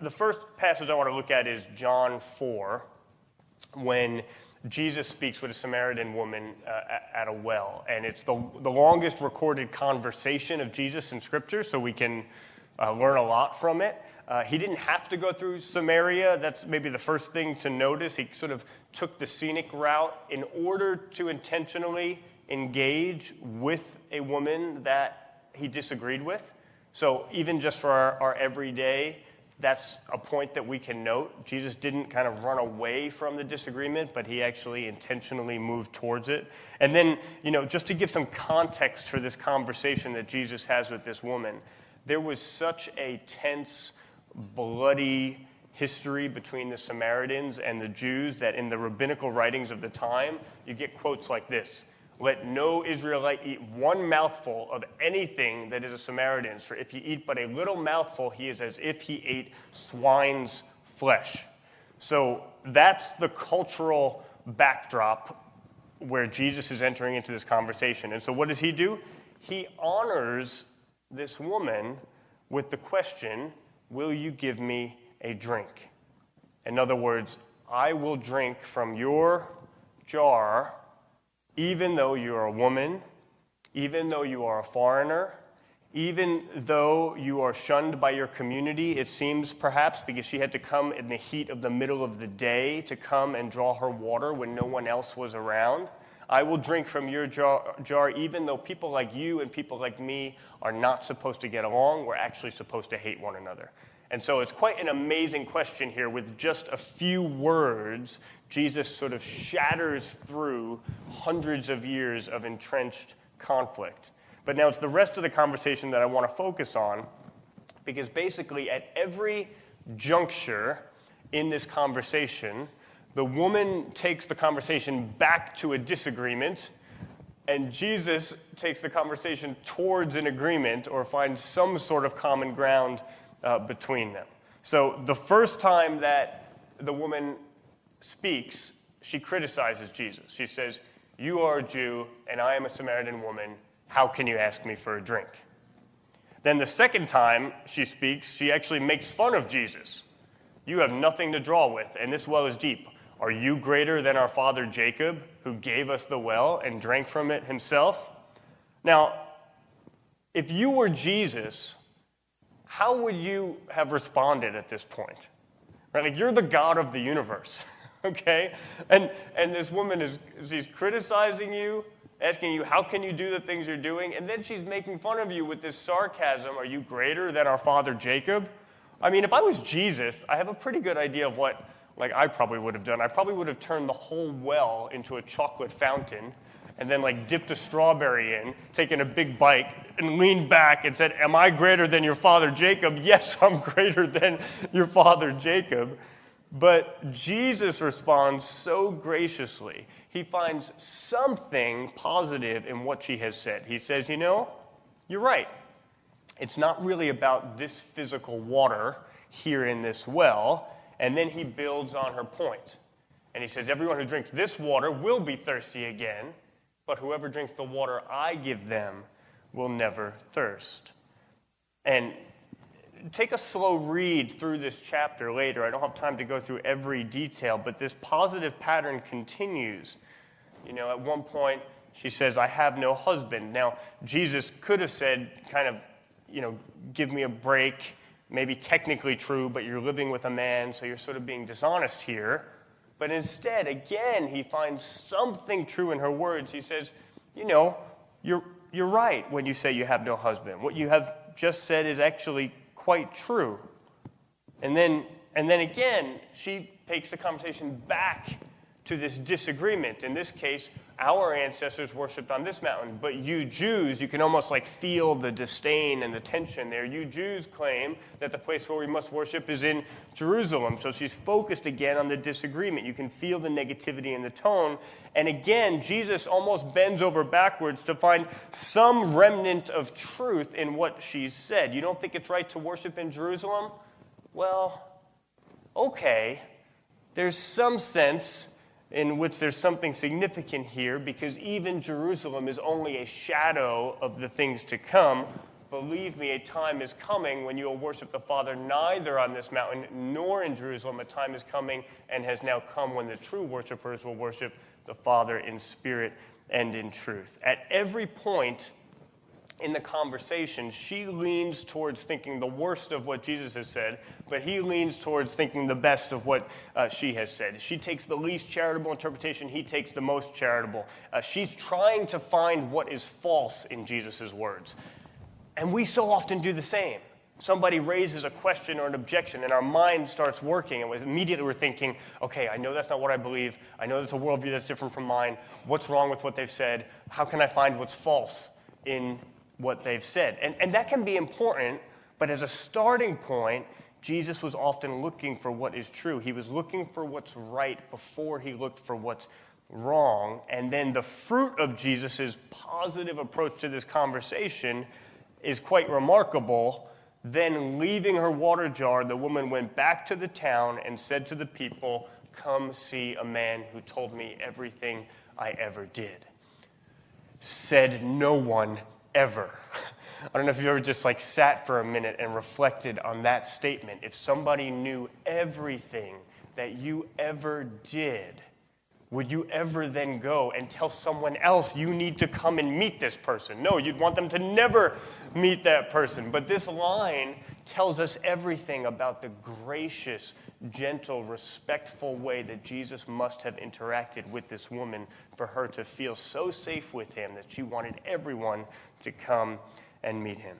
the first passage I want to look at is John 4, when Jesus speaks with a Samaritan woman at a well. And it's the longest recorded conversation of Jesus in Scripture, so we can learn a lot from it. He didn't have to go through Samaria. That's maybe the first thing to notice. He sort of took the scenic route in order to intentionally engage with a woman that he disagreed with. So even just for our everyday, that's a point that we can note. Jesus didn't kind of run away from the disagreement, but he actually intentionally moved towards it. And then, just to give some context for this conversation that Jesus has with this woman, there was such a tense, bloody history between the Samaritans and the Jews that in the rabbinical writings of the time, you get quotes like this: "Let no Israelite eat one mouthful of anything that is a Samaritan's, for if he eat but a little mouthful, he is as if he ate swine's flesh." So that's the cultural backdrop where Jesus is entering into this conversation. And so what does he do? He honors this woman with the question, "Will you give me a drink?" In other words, I will drink from your jar, even though you are a woman, even though you are a foreigner, even though you are shunned by your community, it seems perhaps because she had to come in the heat of the middle of the day to come and draw her water when no one else was around. I will drink from your jar even though people like you and people like me are not supposed to get along. We're actually supposed to hate one another. And so it's quite an amazing question here. With just a few words, Jesus sort of shatters through hundreds of years of entrenched conflict. But now it's the rest of the conversation that I want to focus on, because basically at every juncture in this conversation, the woman takes the conversation back to a disagreement, and Jesus takes the conversation towards an agreement or finds some sort of common ground between them. So the first time that the woman speaks, she criticizes Jesus. She says, "You are a Jew, and I am a Samaritan woman. How can you ask me for a drink?" Then the second time she speaks, she actually makes fun of Jesus. "You have nothing to draw with, and this well is deep. Are you greater than our father Jacob, who gave us the well and drank from it himself?" Now, if you were Jesus, how would you have responded at this point? Right? Like, you're the God of the universe, okay? And this woman she's criticizing you, asking you, how can you do the things you're doing? And then she's making fun of you with this sarcasm. "Are you greater than our father Jacob?" I mean, if I was Jesus, I have a pretty good idea of what I probably would have done. I probably would have turned the whole well into a chocolate fountain and then dipped a strawberry in, taken a big bite, and leaned back and said, "Am I greater than your father Jacob?" "Yes, I'm greater than your father Jacob." But Jesus responds so graciously. He finds something positive in what she has said. He says, "You're right. It's not really about this physical water here in this well." And then he builds on her point. And he says, "Everyone who drinks this water will be thirsty again, but whoever drinks the water I give them will never thirst." And take a slow read through this chapter later. I don't have time to go through every detail, but this positive pattern continues. At one point, she says, "I have no husband." Now, Jesus could have said, "Give me a break." Maybe technically true, but you're living with a man, so you're sort of being dishonest here. But instead, again, he finds something true in her words. He says, you're right when you say you have no husband. What you have just said is actually quite true. And then again, she takes the conversation back to this disagreement. In this case, our ancestors worshipped on this mountain, but you Jews, you can almost feel the disdain and the tension there. You Jews claim that the place where we must worship is in Jerusalem. So she's focused again on the disagreement. You can feel the negativity in the tone. And again, Jesus almost bends over backwards to find some remnant of truth in what she's said. You don't think it's right to worship in Jerusalem? Well, okay. There's some sense in which there's something significant here, because even Jerusalem is only a shadow of the things to come. believe me, a time is coming when you will worship the Father neither on this mountain nor in Jerusalem. A time is coming and has now come when the true worshipers will worship the Father in spirit and in truth. At every point in the conversation, she leans towards thinking the worst of what Jesus has said, but he leans towards thinking the best of what she has said. She takes the least charitable interpretation, he takes the most charitable. She's trying to find what is false in Jesus' words. And we so often do the same. Somebody raises a question or an objection, and our mind starts working, and immediately we're thinking, okay, I know that's not what I believe. I know there's a worldview that's different from mine. What's wrong with what they've said? How can I find what's false in what they've said? And that can be important, but as a starting point, Jesus was often looking for what is true. He was looking for what's right before he looked for what's wrong. And then the fruit of Jesus' positive approach to this conversation is quite remarkable. Then, leaving her water jar, the woman went back to the town and said to the people, "Come see a man who told me everything I ever did." Said no one ever. I don't know if you've ever just sat for a minute and reflected on that statement. If somebody knew everything that you ever did, would you ever then go and tell someone else you need to come and meet this person? No, you'd want them to never meet that person. But this line tells us everything about the gracious, gentle, respectful way that Jesus must have interacted with this woman for her to feel so safe with him that she wanted everyone to come and meet him.